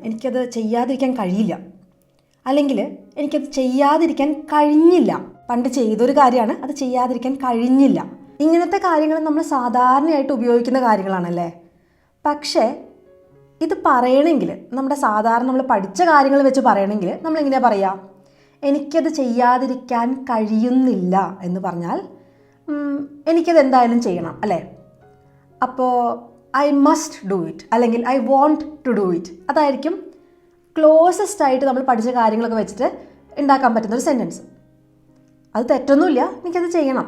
എനിക്കത് ചെയ്യാതിരിക്കാൻ കഴിയില്ല, അല്ലെങ്കിൽ എനിക്കത് ചെയ്യാതിരിക്കാൻ കഴിഞ്ഞില്ല. പണ്ട് ചെയ്തൊരു കാര്യമാണ്, അത് ചെയ്യാതിരിക്കാൻ കഴിഞ്ഞില്ല. ഇങ്ങനത്തെ കാര്യങ്ങൾ നമ്മൾ സാധാരണയായിട്ട് ഉപയോഗിക്കുന്ന കാര്യങ്ങളാണല്ലേ. പക്ഷേ ഇത് പറയണമെങ്കിൽ, നമ്മുടെ സാധാരണ നമ്മൾ പഠിച്ച കാര്യങ്ങൾ വെച്ച് പറയണമെങ്കിൽ നമ്മളെങ്ങനെയാണ് പറയുക? എനിക്കത് ചെയ്യാതിരിക്കാൻ കഴിയുന്നില്ല എന്ന് പറഞ്ഞാൽ എനിക്കത് എന്തായാലും ചെയ്യണം അല്ലേ. അപ്പോൾ ഐ മസ്റ്റ് ഡു ഇറ്റ് അല്ലെങ്കിൽ I want to do it, അതായിരിക്കും ക്ലോസസ്റ്റ് ആയിട്ട് നമ്മൾ പഠിച്ച കാര്യങ്ങളൊക്കെ വെച്ചിട്ട് ഉണ്ടാക്കാൻ പറ്റുന്നൊരു സെൻറ്റൻസ്. അത് തെറ്റൊന്നുമില്ല, എനിക്കത് ചെയ്യണം,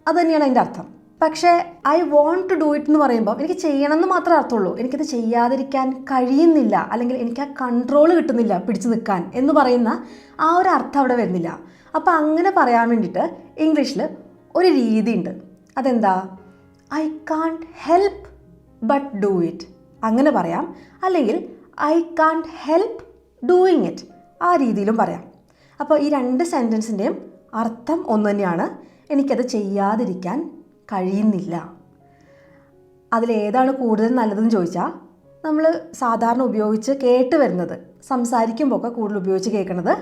അത് തന്നെയാണ് അതിൻ്റെ അർത്ഥം. പക്ഷേ I want to do it എന്ന് പറയുമ്പോൾ എനിക്ക് ചെയ്യണം എന്ന് മാത്രമേ അർത്ഥമുള്ളൂ. എനിക്കത് ചെയ്യാതിരിക്കാൻ കഴിയുന്നില്ല, അല്ലെങ്കിൽ എനിക്ക് ആ കൺട്രോൾ കിട്ടുന്നില്ല പിടിച്ചു നിൽക്കാൻ എന്ന് പറയുന്ന ആ ഒരു അർത്ഥം അവിടെ വരുന്നില്ല. അപ്പോൾ അങ്ങനെ പറയാൻ വേണ്ടിയിട്ട് ഇംഗ്ലീഷിൽ ഒരു രീതിയുണ്ട്. അതെന്താ? I can't help but do it, അങ്ങനെ പറയാം. അല്ലെങ്കിൽ I can't help doing it, ആ രീതിയിലും പറയാം. അപ്പോൾ ഈ രണ്ട് സെൻറ്റൻസിൻ്റെയും അർത്ഥം ഒന്ന് തന്നെയാണ്, എനിക്കത് ചെയ്യാതിരിക്കാൻ കഴിയുന്നില്ല. അതിലേതാണ് കൂടുതൽ നല്ലതെന്ന് ചോദിച്ചാൽ, നമ്മൾ സാധാരണ ഉപയോഗിച്ച് കേട്ട് വരുന്നത്, സംസാരിക്കുമ്പോൾ ഒക്കെ കൂടുതൽ ഉപയോഗിച്ച് കേൾക്കുന്നത്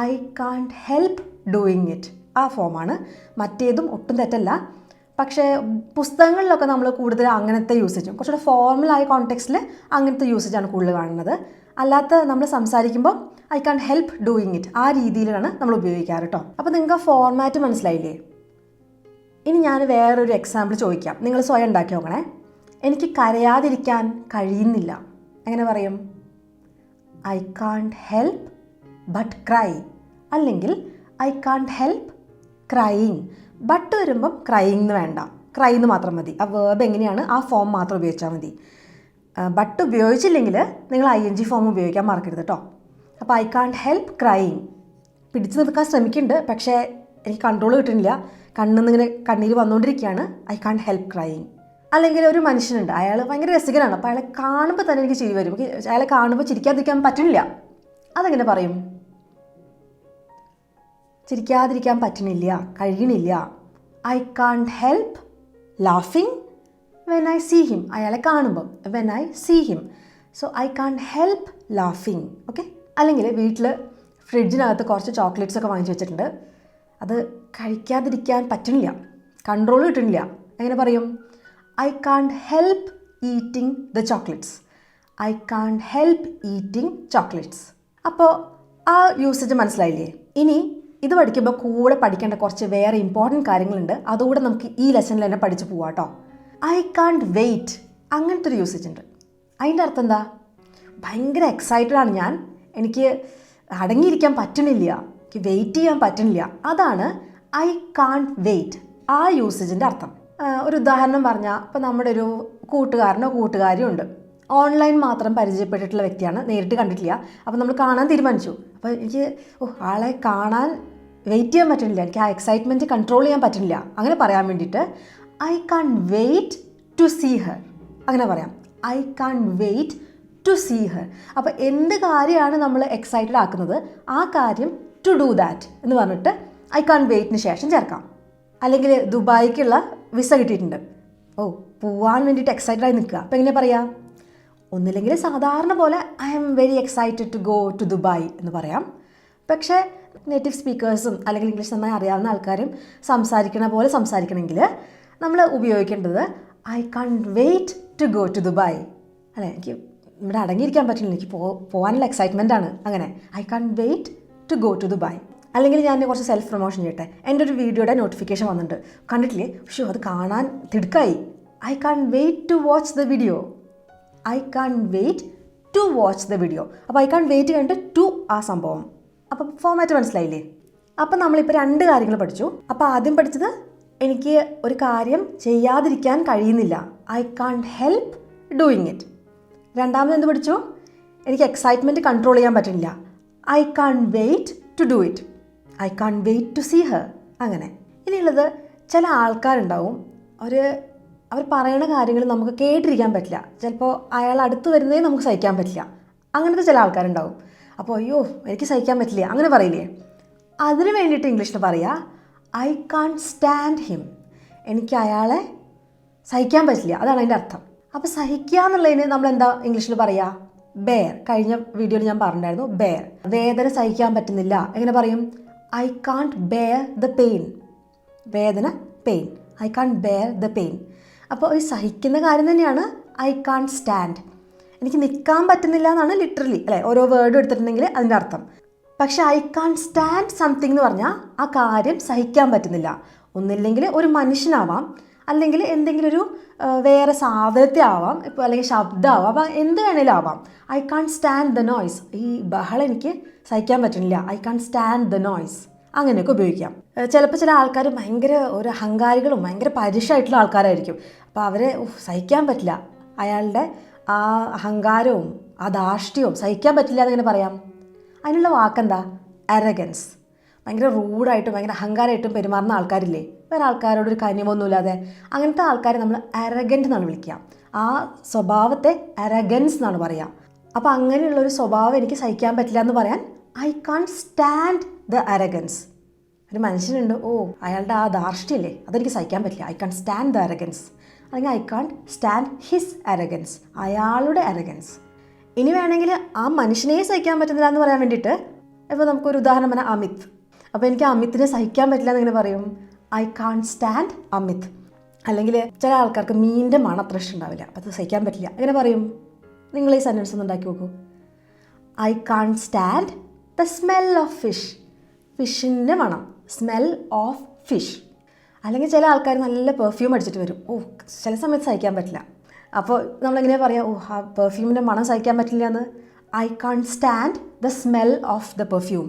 I can't help doing it, ആ ഫോമാണ്. മറ്റേതും ഒട്ടും തെറ്റല്ല. പക്ഷേ പുസ്തകങ്ങളിലൊക്കെ നമ്മൾ കൂടുതൽ അങ്ങനത്തെ യൂസേജും, കുറച്ചുകൂടെ ഫോർമലായ കോണ്ടെക്സ്റ്റിൽ അങ്ങനത്തെ യൂസേജാണ് കൂടുതൽ കാണുന്നത്. അല്ലാത്ത നമ്മൾ സംസാരിക്കുമ്പോൾ I can't help doing it, ആ രീതിയിലാണ് നമ്മൾ ഉപയോഗിക്കാറ് കേട്ടോ. അപ്പോൾ നിങ്ങൾക്ക് ആ ഫോർമാറ്റ് മനസ്സിലായില്ലേ? ഇനി ഞാൻ വേറൊരു എക്സാമ്പിൾ ചോദിക്കാം, നിങ്ങൾ സ്വയം ഉണ്ടാക്കി നോക്കണേ. എനിക്ക് കരയാതിരിക്കാൻ കഴിയുന്നില്ല, എങ്ങനെ പറയും? I can't help but cry, അല്ലെങ്കിൽ I can't help crying. But വരുമ്പം ക്രൈയിങ് എന്ന് വേണ്ട, ക്രൈ എന്ന് മാത്രം മതി. ആ വേർബ് എങ്ങനെയാണ് ആ ഫോം മാത്രം ഉപയോഗിച്ചാൽ മതി. ബട്ട് ഉപയോഗിച്ചില്ലെങ്കിൽ നിങ്ങൾ ING ഫോം ഉപയോഗിക്കാൻ മറക്കരുത് കേട്ടോ. അപ്പോൾ ഐ കാൺട്ട് ഹെൽപ്പ് ക്രൈയിങ്, പിടിച്ചു നിൽക്കാൻ ശ്രമിക്കുന്നുണ്ട്, പക്ഷേ എനിക്ക് കൺട്രോൾ കിട്ടുന്നില്ല, കണ്ണിന്നിങ്ങനെ കണ്ണീര് വന്നുകൊണ്ടിരിക്കുകയാണ്, ഐ കാൺട്ട് ഹെൽപ്പ് ക്രൈയിങ്. അല്ലെങ്കിൽ ഒരു മനുഷ്യനുണ്ട്, അയാൾ ഭയങ്കര രസികനാണ്, അപ്പോൾ അയാളെ കാണുമ്പോൾ തന്നെ എനിക്ക് ചിരി വരും, അയാളെ കാണുമ്പോൾ ചിരിക്കാതിരിക്കാൻ പറ്റുന്നില്ല. അതെങ്ങനെ പറയും? ചിരിക്കാതിരിക്കാൻ പറ്റുന്നില്ല, കഴിയണില്ല. I can't help ലാഫിങ് when I see him, അയാളെ കാണുമ്പം, when I see him. So I can't help ലാഫിങ്. Okay. അല്ലെങ്കിൽ വീട്ടിൽ ഫ്രിഡ്ജിനകത്ത് കുറച്ച് ചോക്ലേറ്റ്സ് ഒക്കെ വാങ്ങിച്ച് വെച്ചിട്ടുണ്ട്, അത് കഴിക്കാതിരിക്കാൻ പറ്റുന്നില്ല, കൺട്രോൾ കിട്ടുന്നില്ല. എങ്ങനെ പറയും? I can't help eating the chocolates, I can't help eating chocolates. അപ്പോൾ ആ യൂസേജ് മനസ്സിലായില്ലേ? ഇനി ഇത് പഠിക്കുമ്പോൾ കൂടെ പഠിക്കേണ്ട കുറച്ച് വേറെ ഇമ്പോർട്ടൻറ്റ് കാര്യങ്ങളുണ്ട്, അതുകൂടെ നമുക്ക് ഈ ലെസണിൽ തന്നെ പഠിച്ചു പോവാം കേട്ടോ. ഐ കാൺട്ട് വെയിറ്റ്, അങ്ങനത്തെ ഒരു യൂസേജ് ഉണ്ട്. അതിൻ്റെ അർത്ഥം എന്താ? ഭയങ്കര എക്സൈറ്റഡ് ആണ് ഞാൻ, എനിക്ക് അടങ്ങിയിരിക്കാൻ പറ്റണില്ല, എനിക്ക് വെയിറ്റ് ചെയ്യാൻ പറ്റണില്ല, അതാണ് ഐ കാൺട്ട് വെയിറ്റ്, ആ യൂസേജിൻ്റെ അർത്ഥം. ഒരു ഉദാഹരണം പറഞ്ഞാൽ, ഇപ്പോൾ നമ്മുടെ ഒരു കൂട്ടുകാരനോ കൂട്ടുകാരിയോ ഉണ്ട്, ഓൺലൈൻ മാത്രം പരിചയപ്പെട്ടിട്ടുള്ള വ്യക്തിയാണ്, നേരിട്ട് കണ്ടിട്ടില്ല. അപ്പോൾ നമ്മൾ കാണാൻ തീരുമാനിച്ചു. അപ്പോൾ എനിക്ക് ആളെ കാണാൻ വെയിറ്റ് ചെയ്യാൻ പറ്റുന്നില്ല, എനിക്ക് ആ എക്സൈറ്റ്മെൻറ്റ് കൺട്രോൾ ചെയ്യാൻ പറ്റുന്നില്ല. അങ്ങനെ പറയാൻ വേണ്ടിയിട്ട് I can't wait to see her, അങ്ങനെ പറയാം. I can't wait to see her. അപ്പോൾ എന്ത് കാര്യമാണ് നമ്മൾ എക്സൈറ്റഡ് ആക്കുന്നത്, ആ കാര്യം ടു ഡു ദാറ്റ് എന്ന് പറഞ്ഞിട്ട് ഐ കാൺട്ട് വെയിറ്റിന് ശേഷം ചേർക്കാം. അല്ലെങ്കിൽ ദുബായിക്കുള്ള വിസ കിട്ടിയിട്ടുണ്ട്, പോവാൻ വേണ്ടിയിട്ട് എക്സൈറ്റഡ് ആയി നിൽക്കുക. അപ്പോൾ എങ്ങനെ പറയാം? ഒന്നില്ലെങ്കിൽ സാധാരണ പോലെ I am very excited to go to Dubai എന്ന് പറയാം. പക്ഷേ നേറ്റീവ് സ്പീക്കേഴ്സും അല്ലെങ്കിൽ ഇംഗ്ലീഷ് നന്നായി അറിയാവുന്ന ആൾക്കാരും സംസാരിക്കണ പോലെ സംസാരിക്കണമെങ്കിൽ നമ്മൾ ഉപയോഗിക്കേണ്ടത് I can't wait to go to Dubai. അല്ലേ, എനിക്ക് ഇവിടെ അടങ്ങിയിരിക്കാൻ പറ്റില്ല, എനിക്ക് പോകാനുള്ള എക്സൈറ്റ്മെൻ്റ് ആണ്. അങ്ങനെ I can't wait to go to Dubai. അല്ലെങ്കിൽ ഞാൻ കുറച്ച് സെൽഫ് പ്രൊമോഷൻ ചെയ്യട്ടെ. എൻ്റെ ഒരു വീഡിയോയുടെ നോട്ടിഫിക്കേഷൻ വന്നിട്ടുണ്ട്, കണ്ടിട്ടില്ലേ? പക്ഷേ അത് കാണാൻ തിടുക്കായി. I can't wait to watch the video, I can't wait to watch the video. അപ്പോൾ ഐ കാൺട്ട് വെയിറ്റ് കണ്ടിട്ട് ടു ആ സംഭവം. അപ്പം ഫോമാറ്റ് മനസ്സിലായില്ലേ? അപ്പം നമ്മളിപ്പോൾ രണ്ട് കാര്യങ്ങൾ പഠിച്ചു. അപ്പോൾ ആദ്യം പഠിച്ചത് എനിക്ക് ഒരു കാര്യം ചെയ്യാതിരിക്കാൻ കഴിയുന്നില്ല, I can't help doing it. രണ്ടാമത് എന്ത് പഠിച്ചു? എനിക്ക് എക്സൈറ്റ്മെൻറ്റ് കൺട്രോൾ ചെയ്യാൻ പറ്റുന്നില്ല, I can't wait to do it, I can't wait to see her. അങ്ങനെ. ഇനിയുള്ളത്, ചില ആൾക്കാരുണ്ടാവും, അവർ പറയുന്ന കാര്യങ്ങൾ നമുക്ക് കേട്ടിരിക്കാൻ പറ്റില്ല, ചിലപ്പോൾ അയാൾ അടുത്ത് വരുന്നതേ നമുക്ക് സഹിക്കാൻ പറ്റില്ല, അങ്ങനത്തെ ചില ആൾക്കാരുണ്ടാവും. അപ്പോൾ അയ്യോ എനിക്ക് സഹിക്കാൻ പറ്റില്ല അങ്ങനെ പറയില്ലേ? അതിന് വേണ്ടിയിട്ട് ഇംഗ്ലീഷിൽ പറയുക ഐ കാൺട്ട് സ്റ്റാൻഡ് ഹിം, എനിക്ക് അയാളെ സഹിക്കാൻ പറ്റില്ല, അതാണ് അതിൻ്റെ അർത്ഥം. അപ്പോൾ സഹിക്കുക എന്നുള്ളതിന് നമ്മൾ എന്താ ഇംഗ്ലീഷിൽ പറയുക? ബെയർ. കഴിഞ്ഞ വീഡിയോയിൽ ഞാൻ പറഞ്ഞിട്ടുണ്ടായിരുന്നു ബെയർ. വേദന സഹിക്കാൻ പറ്റുന്നില്ല, എങ്ങനെ പറയും? I can't bear the pain. വേദന pain. I can't bear the pain. അപ്പോൾ ഒരു സഹിക്കുന്ന കാര്യം തന്നെയാണ് ഐ കാൺട്ട് സ്റ്റാൻഡ്. എനിക്ക് നിൽക്കാൻ പറ്റുന്നില്ല എന്നാണ് ലിറ്ററലി അല്ലേ, ഓരോ വേർഡും എടുത്തിട്ടുണ്ടെങ്കിൽ അതിൻ്റെ അർത്ഥം. പക്ഷേ ഐ കാൺട്ട് സ്റ്റാൻഡ് സംതിങ് എന്ന് പറഞ്ഞാൽ ആ കാര്യം സഹിക്കാൻ പറ്റുന്നില്ല. ഒന്നില്ലെങ്കിൽ ഒരു മനുഷ്യനാവാം, അല്ലെങ്കിൽ എന്തെങ്കിലും ഒരു വേറെ സാധനത്തെ ആവാം, ഇപ്പോൾ അല്ലെങ്കിൽ ശബ്ദമാവാം, അപ്പോൾ എന്ത് വേണേലും ആവാം. I can't stand the noise. ഈ ബഹളം എനിക്ക് സഹിക്കാൻ പറ്റുന്നില്ല. I can't stand the noise. അങ്ങനെയൊക്കെ ഉപയോഗിക്കാം. ചിലപ്പോൾ ചില ആൾക്കാർ ഭയങ്കര ഒരു അഹങ്കാരികളും ഭയങ്കര പരുഷമായിട്ടുള്ള ആൾക്കാരായിരിക്കും. അപ്പോൾ അവരെ സഹിക്കാൻ പറ്റില്ല, അയാളുടെ ആ അഹങ്കാരവും ആ ധാർഷ്ട്യവും സഹിക്കാൻ പറ്റില്ല എന്നിങ്ങനെ പറയാം. അതിനുള്ള വാക്കെന്താ? അരഗൻസ്. ഭയങ്കര റൂഡായിട്ടും ഭയങ്കര അഹങ്കാരമായിട്ടും പെരുമാറുന്ന ആൾക്കാരില്ലേ, വേറെ ആൾക്കാരോട് ഒരു കനിമൊന്നുമില്ലാതെ, അങ്ങനത്തെ ആൾക്കാരെ നമ്മൾ അരഗൻ്റ് എന്നാണ് വിളിക്കുക. ആ സ്വഭാവത്തെ അരഗൻസ് എന്നാണ് പറയുക. അപ്പോൾ അങ്ങനെയുള്ളൊരു സ്വഭാവം എനിക്ക് സഹിക്കാൻ പറ്റില്ല എന്ന് പറയാൻ I can't stand the arrogance. ഒരു മനുഷ്യനുണ്ട്, അയാളുടെ ആ ധാർഷ്ട്യമില്ലേ, അതെനിക്ക് സഹിക്കാൻ പറ്റില്ല, I can't stand the arrogance. അല്ലെങ്കിൽ I can't stand his arrogance, അയാളുടെ അരഗൻസ്. ഇനി വേണമെങ്കിൽ ആ മനുഷ്യനെ സഹിക്കാൻ പറ്റുന്നില്ല എന്ന് പറയാൻ വേണ്ടിയിട്ട് ഇപ്പോൾ നമുക്കൊരു ഉദാഹരണം പറഞ്ഞാൽ അമിത്. അപ്പോൾ എനിക്ക് അമിത്തിനെ സഹിക്കാൻ പറ്റില്ല എന്നിങ്ങനെ പറയും, ഐ കാൺട്ട് സ്റ്റാൻഡ് അമിത്. അല്ലെങ്കിൽ ചില ആൾക്കാർക്ക് മീനിൻ്റെ മണം അത്ര ഇഷ്ടമുണ്ടാവില്ല, അപ്പോൾ അത് സഹിക്കാൻ പറ്റില്ല, എങ്ങനെ പറയും? നിങ്ങൾ ഈ സെൻറ്റൻസ് ഒന്ന് ഉണ്ടാക്കി നോക്കൂ. I can't stand the smell of fish. ഫിഷിൻ്റെ മണം, സ്മെൽ ഓഫ് ഫിഷ്. അല്ലെങ്കിൽ ചില ആൾക്കാർ നല്ല പെർഫ്യൂം അടിച്ചിട്ട് വരും, ചില സമയത്ത് സഹിക്കാൻ പറ്റില്ല. അപ്പോൾ നമ്മളെങ്ങനെയാണ് പറയുക, ആ പെർഫ്യൂമിൻ്റെ മണം സഹിക്കാൻ പറ്റില്ല എന്ന്? I can't stand the smell of the perfume.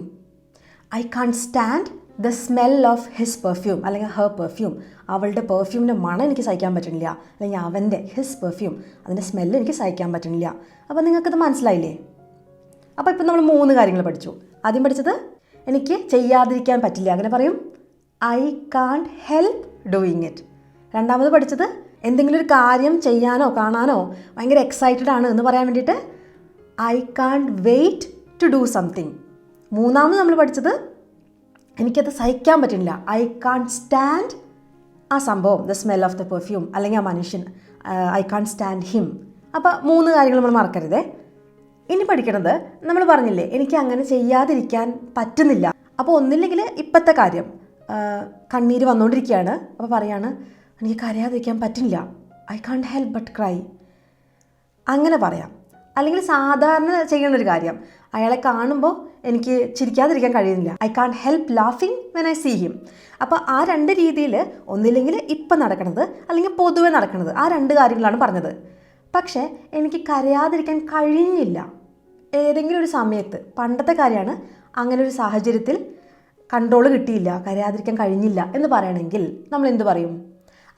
I can't stand the smell of his perfume അല്ലെങ്കിൽ ഹെർ പെർഫ്യൂം. അവളുടെ പെർഫ്യൂമിൻ്റെ മണം എനിക്ക് സഹിക്കാൻ പറ്റുന്നില്ല, അല്ലെങ്കിൽ അവൻ്റെ ഹിസ് പെർഫ്യൂം, അതിൻ്റെ സ്മെല്ല് എനിക്ക് സഹിക്കാൻ പറ്റുന്നില്ല. അപ്പോൾ നിങ്ങൾക്കത് മനസ്സിലായില്ലേ? അപ്പോൾ ഇപ്പം നമ്മൾ 3 കാര്യങ്ങൾ പഠിച്ചു. ആദ്യം പഠിച്ചത് എനിക്ക് ചെയ്യാതിരിക്കാൻ പറ്റില്ല, അങ്ങനെ പറയും I can't help doing it. രണ്ടാമത് പഠിച്ചത് എന്തെങ്കിലും ഒരു കാര്യം ചെയ്യാനോ കാണാനോ ഭയങ്കര എക്സൈറ്റഡ് ആണ് എന്ന് പറയാൻ വേണ്ടിയിട്ട് I can't wait to do something. മൂന്നാമത് നമ്മൾ പഠിച്ചത് എനിക്കത് സഹിക്കാൻ പറ്റില്ല, ഐ കാൺട്ട് സ്റ്റാൻഡ് ആ സംഭവം, the smell of the perfume അല്ലെങ്കിൽ ആ മനുഷ്യൻ, ഐ കാൺട്ട് സ്റ്റാൻഡ് ഹിം. അപ്പോൾ 3 കാര്യങ്ങൾ നമ്മൾ മറക്കരുതേ. ഇനി പഠിക്കണത് നമ്മൾ പറഞ്ഞില്ലേ എനിക്ക് അങ്ങനെ ചെയ്യാതിരിക്കാൻ പറ്റുന്നില്ല. അപ്പോൾ ഒന്നില്ലെങ്കിൽ ഇപ്പോഴത്തെ കാര്യം കണ്ണീര് വന്നുകൊണ്ടിരിക്കുകയാണ്, അപ്പോൾ പറയാണ് എനിക്ക് കരയാതിരിക്കാൻ പറ്റില്ല, I can't help but cry, അങ്ങനെ പറയാം. അല്ലെങ്കിൽ സാധാരണ ചെയ്യുന്നൊരു കാര്യം, അയാളെ കാണുമ്പോൾ എനിക്ക് ചിരിക്കാതിരിക്കാൻ കഴിയുന്നില്ല, I can't help ലാഫിങ് when I see him. അപ്പോൾ ആ 2 രീതിയിൽ ഒന്നില്ലെങ്കിൽ ഇപ്പം നടക്കുന്നത് അല്ലെങ്കിൽ പൊതുവെ നടക്കുന്നത്, ആ 2 കാര്യങ്ങളാണ് പറഞ്ഞത്. പക്ഷേ എനിക്ക് കരയാതിരിക്കാൻ കഴിഞ്ഞില്ല ഏതെങ്കിലും ഒരു സമയത്ത്, പണ്ടത്തെ കാര്യമാണ്, അങ്ങനെ ഒരു സാഹചര്യത്തിൽ കൺട്രോൾ കിട്ടിയില്ല, കരയാതിരിക്കാൻ കഴിഞ്ഞില്ല എന്ന് പറയണമെങ്കിൽ നമ്മൾ എന്ത് പറയും?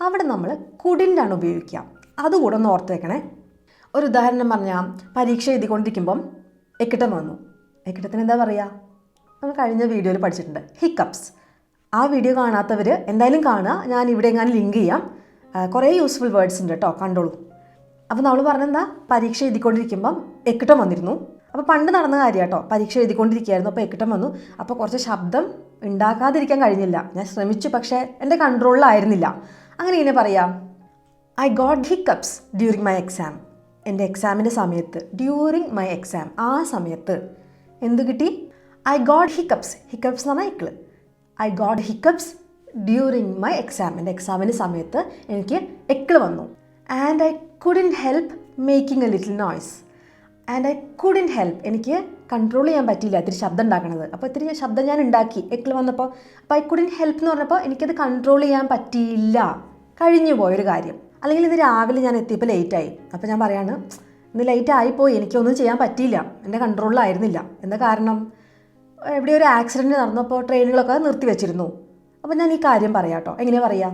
അവിടെ നമ്മൾ കുഡിൻ്റാണ് ഉപയോഗിക്കുക. അതുകൂടെ ഒന്ന് ഓർത്ത് വെക്കണേ. ഒരു ഉദാഹരണം പറഞ്ഞാൽ, പരീക്ഷ എഴുതിക്കൊണ്ടിരിക്കുമ്പം എക്കിട്ടം വന്നു. എക്കിട്ടത്തിന് എന്താ പറയുക? നമ്മൾ കഴിഞ്ഞ വീഡിയോയിൽ പഠിച്ചിട്ടുണ്ട്, ഹിക്കപ്സ്. ആ വീഡിയോ കാണാത്തവർ എന്തായാലും കാണുക, ഞാൻ ഇവിടെ എങ്ങാനും ലിങ്ക് ചെയ്യാം. കുറേ യൂസ്ഫുൾ വേർഡ്സ് ഉണ്ട് കേട്ടോ, കണ്ടോളൂ. അപ്പോൾ നമ്മൾ പറഞ്ഞെന്താ, പരീക്ഷ എഴുതിക്കൊണ്ടിരിക്കുമ്പം എക്കിട്ടം വന്നിരുന്നു. അപ്പോൾ പണ്ട് നടന്ന കാര്യം കേട്ടോ, പരീക്ഷ എഴുതിക്കൊണ്ടിരിക്കുകയായിരുന്നു, അപ്പോൾ എക്കിട്ടം വന്നു. അപ്പോൾ കുറച്ച് ശബ്ദം ഉണ്ടാക്കാതിരിക്കാൻ കഴിഞ്ഞില്ല, ഞാൻ ശ്രമിച്ചു, പക്ഷേ എൻ്റെ കൺട്രോളിലായിരുന്നില്ല. അങ്ങനെ ഇങ്ങനെ പറയാം, I got hiccups during my exam. എൻ്റെ എക്സാമിൻ്റെ സമയത്ത്, ഡ്യൂറിങ് മൈ എക്സാം, ആ സമയത്ത് എന്ത് കിട്ടി? I got hiccups. ഹിക്കപ്സ് എന്ന് പറഞ്ഞാൽ ഇക്കിള്. I got hiccups during my exam. എൻ്റെ എക്സാമിൻ്റെ സമയത്ത് എനിക്ക് എക്കിള് വന്നു. And I couldn't help making a little noise. And I couldn't help, എനിക്ക് കൺട്രോൾ ചെയ്യാൻ പറ്റിയില്ല ഇത്തിരി ശബ്ദം ഉണ്ടാക്കണത്. അപ്പോൾ ഇത്തിരി ശബ്ദം ഞാൻ ഉണ്ടാക്കി എക്കിള് വന്നപ്പോൾ. അപ്പോൾ ഐ കുഡിൻറ്റ് ഹെൽപ്പ് എന്ന് പറഞ്ഞപ്പോൾ എനിക്കത് കൺട്രോൾ ചെയ്യാൻ പറ്റിയില്ല, കഴിഞ്ഞു പോയൊരു കാര്യം. അല്ലെങ്കിൽ ഇന്ന് രാവിലെ ഞാൻ എത്തിയപ്പോൾ ലേറ്റായി, അപ്പോൾ ഞാൻ പറയാണ് ഇന്ന് ലേറ്റ് ആയിപ്പോയി, എനിക്കൊന്നും ചെയ്യാൻ പറ്റിയില്ല, എൻ്റെ കൺട്രോളിലായിരുന്നില്ല. എന്താ കാരണം? എവിടെ ഒരു ആക്സിഡൻറ്റ് നടന്നപ്പോൾ ട്രെയിനുകളൊക്കെ നിർത്തി വെച്ചിരുന്നു. അപ്പോൾ ഞാൻ ഈ കാര്യം പറയാം കേട്ടോ. എങ്ങനെയാണ് പറയുക?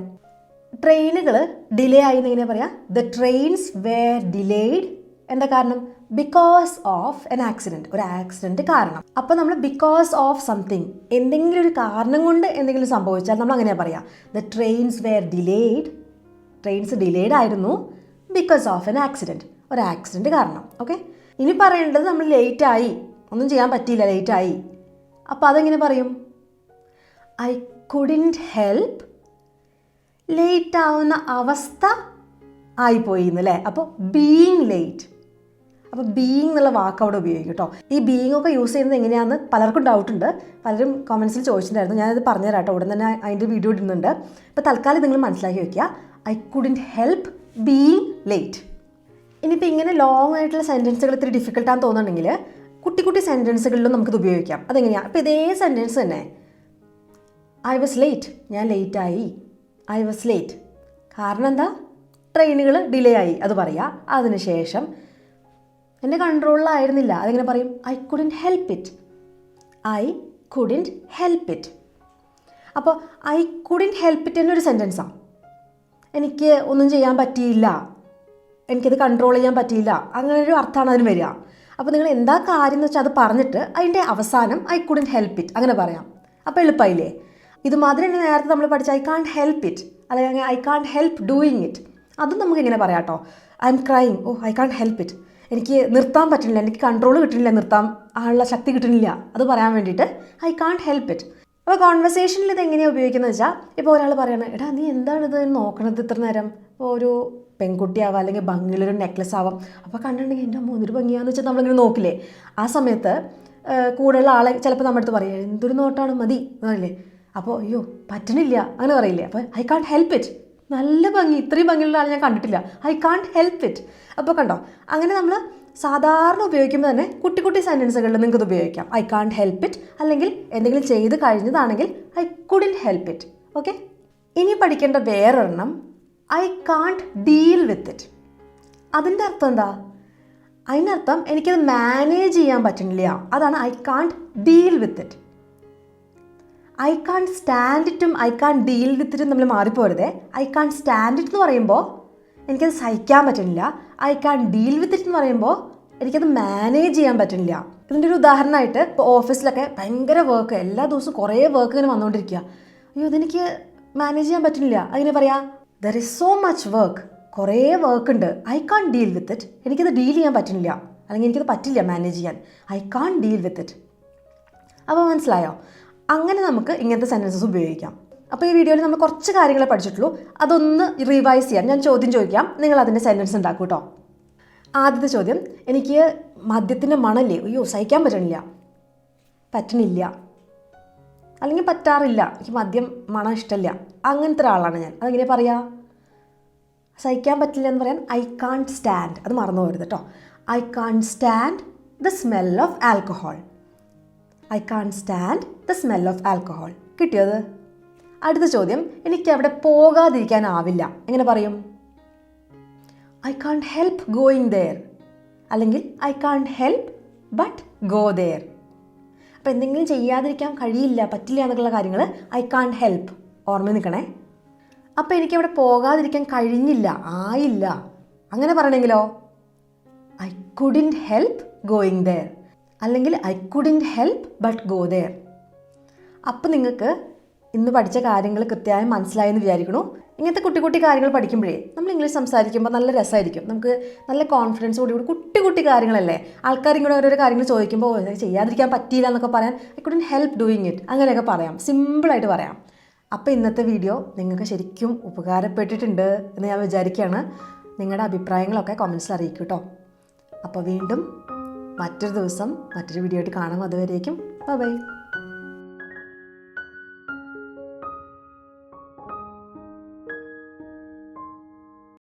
ട്രെയിനുകൾ ഡിലേ ആയി എന്ന് എങ്ങനെയാണ് പറയുക? The trains were delayed. എന്താ കാരണം? ബിക്കോസ് ഓഫ് എൻ ആക്സിഡൻറ്റ്, ഒരു ആക്സിഡൻറ്റ് കാരണം. അപ്പോൾ നമ്മൾ ബിക്കോസ് ഓഫ് സംതിങ്, എന്തെങ്കിലും ഒരു കാരണം കൊണ്ട് എന്തെങ്കിലും സംഭവിച്ചാൽ നമ്മൾ അങ്ങനെയാണ് പറയുക, the trains were delayed. Trains delayed ആയിരുന്നു ബിക്കോസ് ഓഫ് എൻ ആക്സിഡൻറ്റ്, ഒരു ആക്സിഡൻറ്റ് കാരണം. ഓക്കെ, ഇനി പറയേണ്ടത് നമ്മൾ ലേറ്റായി, ഒന്നും ചെയ്യാൻ പറ്റിയില്ല, ലേറ്റായി. അപ്പോൾ അതെങ്ങനെ പറയും? ഐ കുഡിൻറ്റ് ഹെൽപ്പ്, ലേറ്റ് ആവുന്ന അവസ്ഥ ആയിപ്പോയി എന്നല്ലേ. അപ്പോൾ ബീയിങ് ലേറ്റ്, അപ്പോൾ ബീയിങ് എന്നുള്ള വാക്ക് അവിടെ ഉപയോഗിക്കും കേട്ടോ. ഈ ബീയിങ് ഒക്കെ യൂസ് ചെയ്യുന്നത് എങ്ങനെയാണെന്ന് പലർക്കും ഡൗട്ടുണ്ട്. പലരും കമൻസിൽ ചോദിച്ചിട്ടുണ്ടായിരുന്നു. ഞാനത് പറഞ്ഞുതരാം കേട്ടോ. ഉടൻ തന്നെ അതിൻ്റെ വീഡിയോ ഇടുന്നുണ്ട്. അപ്പോൾ തൽക്കാലം നിങ്ങൾ മനസ്സിലാക്കി വയ്ക്കുക, I couldn't help being late. ഇനിയിപ്പോൾ ഇങ്ങനെ ലോങ് ആയിട്ടുള്ള സെൻറ്റൻസുകൾ ഇത്തിരി ഡിഫിക്കൽട്ടാന്ന് തോന്നുന്നുണ്ടെങ്കിൽ കുട്ടി കുട്ടി സെൻറ്റൻസുകളിലും നമുക്കിത് ഉപയോഗിക്കാം. അതെങ്ങനെയാണ്? ഇപ്പോൾ ഇതേ സെൻറ്റൻസ് തന്നെ, ഐ വാസ് ലേറ്റ്, ഞാൻ ലേറ്റായി. ഐ വാസ് ലേറ്റ്, കാരണം എന്താ? ട്രെയിനുകൾ ഡിലേ ആയി, അത് പറയുക. അതിനുശേഷം എൻ്റെ കൺട്രോളിലായിരുന്നില്ല, അതെങ്ങനെ പറയും? I couldn't help it. I couldn't help it. അപ്പോൾ ഐ കുഡൻറ്റ് ഹെൽപ്പ് ഇറ്റ് എന്നൊരു സെൻറ്റൻസാണ്. എനിക്ക് ഒന്നും ചെയ്യാൻ പറ്റിയില്ല, എനിക്കത് കൺട്രോൾ ചെയ്യാൻ പറ്റിയില്ല, അങ്ങനെ ഒരു അർത്ഥമാണ് അതിന് വരിക. അപ്പോൾ നിങ്ങൾ എന്താ കാര്യം എന്ന് വെച്ചാൽ അത് പറഞ്ഞിട്ട് അതിൻ്റെ അവസാനം ഐ കുഡൻറ്റ് ഹെൽപ്പ് ഇറ്റ് അങ്ങനെ പറയാം. അപ്പോൾ എളുപ്പമായില്ലേ? ഇതുമാതിരി തന്നെ നേരത്തെ നമ്മൾ പഠിച്ച ഐ കാൺട്ട് ഹെൽപ്പ് ഇറ്റ് അല്ലെങ്കിൽ I can't help doing it, അതും നമുക്ക് ഇങ്ങനെ പറയാം കേട്ടോ. I M crying, oh I can't help it, എനിക്ക് നിർത്താൻ പറ്റുന്നില്ല, എനിക്ക് കൺട്രോൾ കിട്ടുന്നില്ല, നിർത്താൻ ആളുള്ള ശക്തി കിട്ടുന്നില്ല, അത് പറയാൻ വേണ്ടിയിട്ട് ഐ കാൺട്ട് ഹെൽപ്പ് ഇറ്റ്. അപ്പോൾ കോൺവെർസേഷനിൽ ഇത് എങ്ങനെയാണ് ഉപയോഗിക്കുന്നത് വെച്ചാൽ, ഇപ്പോൾ ഒരാൾ പറയണം, എടാ നീ എന്താണിത് നോക്കണത് ഇത്ര നേരം? ഇപ്പോൾ ഒരു പെൺകുട്ടിയാവാം അല്ലെങ്കിൽ ഭംഗിയുള്ളൊരു നെക്ലസ് ആവാം, അപ്പോൾ കണ്ടിട്ടുണ്ടെങ്കിൽ എൻ്റെ അമ്മ ഒരു ഭംഗിയാന്ന് വെച്ചാൽ നമ്മളിങ്ങനെ നോക്കില്ലേ? ആ സമയത്ത് കൂടെയുള്ള ആളെ ചിലപ്പോൾ നമ്മുടെ അടുത്ത് പറയുക, എന്തൊരു നോട്ടാണ് മതി എന്നല്ലേ. അപ്പോൾ അയ്യോ പറ്റണില്ല അങ്ങനെ പറയില്ലേ? അപ്പോൾ ഐ കാൺട്ട് ഹെൽപ്പ് ഇറ്റ്, നല്ല ഭംഗി, ഇത്രയും ഭംഗിയുള്ള ആൾ ഞാൻ കണ്ടിട്ടില്ല, ഐ കാൺട്ട് ഹെൽപ്പ് ഇറ്റ്. അപ്പോൾ കണ്ടോ, അങ്ങനെ നമ്മൾ സാധാരണ ഉപയോഗിക്കുമ്പോൾ തന്നെ കുട്ടി കുട്ടി സെൻറ്റൻസുകളിൽ നിങ്ങൾക്ക് ഇത് ഉപയോഗിക്കാം. ഐ കാൺട്ട് ഹെൽപ്പ് ഇറ്റ്, അല്ലെങ്കിൽ എന്തെങ്കിലും ചെയ്ത് കഴിഞ്ഞതാണെങ്കിൽ I couldn't help it. Okay, ഇനി പഠിക്കേണ്ട വേറൊരെണ്ണം I can't deal with it. അതിൻ്റെ അർത്ഥം എന്താ? അതിനർത്ഥം എനിക്കത് മാനേജ് ചെയ്യാൻ പറ്റുന്നില്ല, അതാണ് I can't deal with it. I can't stand ഇറ്റും ഐ കാൺട്ട് ഡീൽ വിത്ത് ഇറ്റും നമ്മൾ മാറിപ്പോരുതേ. ഐ കാൺട്ട് സ്റ്റാൻഡ് ഇറ്റ് എന്ന് പറയുമ്പോൾ എനിക്കത് സഹിക്കാൻ പറ്റുന്നില്ല, I can't deal with it എന്ന് പറയുമ്പോൾ എനിക്കത് മാനേജ് ചെയ്യാൻ പറ്റുന്നില്ല. ഇതിൻ്റെ ഒരു ഉദാഹരണമായിട്ട് ഇപ്പോൾ ഓഫീസിലൊക്കെ ഭയങ്കര വർക്ക്, എല്ലാ ദിവസവും കുറേ വർക്ക് ഇങ്ങനെ വന്നുകൊണ്ടിരിക്കുക, അയ്യോ ഇതെനിക്ക് മാനേജ് ചെയ്യാൻ പറ്റുന്നില്ല, അങ്ങനെ പറയാം there is so much work, കുറേ വർക്ക് ഉണ്ട്, I can't deal with it, എനിക്കത് ഡീൽ ചെയ്യാൻ പറ്റുന്നില്ല, അല്ലെങ്കിൽ എനിക്കത് പറ്റില്ല മാനേജ് ചെയ്യാൻ, I can't deal with it. അപ്പോൾ മനസ്സിലായോ? അങ്ങനെ നമുക്ക് ഇങ്ങനത്തെ സെൻറ്റൻസസ് ഉപയോഗിക്കാം. അപ്പോൾ ഈ വീഡിയോയിൽ നമ്മൾ കുറച്ച് കാര്യങ്ങളെ പഠിച്ചിട്ടുള്ളൂ, അതൊന്ന് റിവൈസ് ചെയ്യാം. ഞാൻ ചോദ്യം ചോദിക്കാം, നിങ്ങൾ അതിൻ്റെ സെൻറ്റൻസ് ഉണ്ടാക്കും കേട്ടോ. ആദ്യത്തെ ചോദ്യം, എനിക്ക് മദ്യത്തിൻ്റെ മണല്ലേ, അയ്യോ സഹിക്കാൻ പറ്റണില്ല, പറ്റണില്ല, അല്ലെങ്കിൽ പറ്റാറില്ല, എനിക്ക് മദ്യം മണം ഇഷ്ടമില്ല, അങ്ങനത്തെ ഒരാളാണ് ഞാൻ, അതെങ്ങനെ പറയാ? സഹിക്കാൻ പറ്റില്ല എന്ന് പറയാൻ ഐ കാൺട്ട് സ്റ്റാൻഡ്, അത് മറന്നു പോകരുത് കേട്ടോ. I can't stand the smell of alcohol. I can't stand the smell of alcohol. കിട്ടിയത്? അടുത്ത ചോദ്യം, എനിക്ക് അവിടെ പോകാതിരിക്കാനാവില്ല, എങ്ങനെ പറയും? I can't help going there, അല്ലെങ്കിൽ I can't help but go there. അപ്പോൾ എന്തെങ്കിലും ചെയ്യാതിരിക്കാൻ കഴിയില്ല, പറ്റില്ല എന്നൊക്കെയുള്ള കാര്യങ്ങൾ ഐ കാൺട്ട് ഹെൽപ്പ് ഓർമ്മ നിൽക്കണേ. അപ്പോൾ എനിക്കവിടെ പോകാതിരിക്കാൻ കഴിഞ്ഞില്ല, ആയില്ല, അങ്ങനെ പറയണമെങ്കിലോ I couldn't help going there, അല്ലെങ്കിൽ I couldn't help but go there. അപ്പോൾ നിങ്ങൾക്ക് ഇന്ന് പഠിച്ച കാര്യങ്ങൾ കൃത്യമായി മനസ്സിലായെന്ന് വിചാരിക്കണു. ഇങ്ങനത്തെ കുട്ടി കുട്ടി കാര്യങ്ങൾ പഠിക്കുമ്പോഴേ നമ്മൾ ഇംഗ്ലീഷ് സംസാരിക്കുമ്പോൾ നല്ല രസമായിരിക്കും, നമുക്ക് നല്ല കോൺഫിഡൻസ് കൂടി കുട്ടി കുട്ടി കാര്യങ്ങളല്ലേ. ആൾക്കാർ ഇങ്ങനെ ഓരോരോ കാര്യങ്ങൾ ചോദിക്കുമ്പോൾ ചെയ്യാതിരിക്കാൻ പറ്റിയില്ല എന്നൊക്കെ പറയാൻ I couldn't help doing it, അങ്ങനെയൊക്കെ പറയാം, സിമ്പിളായിട്ട് പറയാം. അപ്പോൾ ഇന്നത്തെ വീഡിയോ നിങ്ങൾക്ക് ശരിക്കും ഉപകാരപ്പെട്ടിട്ടുണ്ട് എന്ന് ഞാൻ വിചാരിക്കുകയാണ്. നിങ്ങളുടെ അഭിപ്രായങ്ങളൊക്കെ കമൻസിൽ അറിയിക്കും കേട്ടോ. അപ്പോൾ വീണ്ടും മറ്റൊരു ദിവസം മറ്റൊരു വീഡിയോ ആയിട്ട് കാണാം. അതുവരേക്കും ബൈ ബൈ.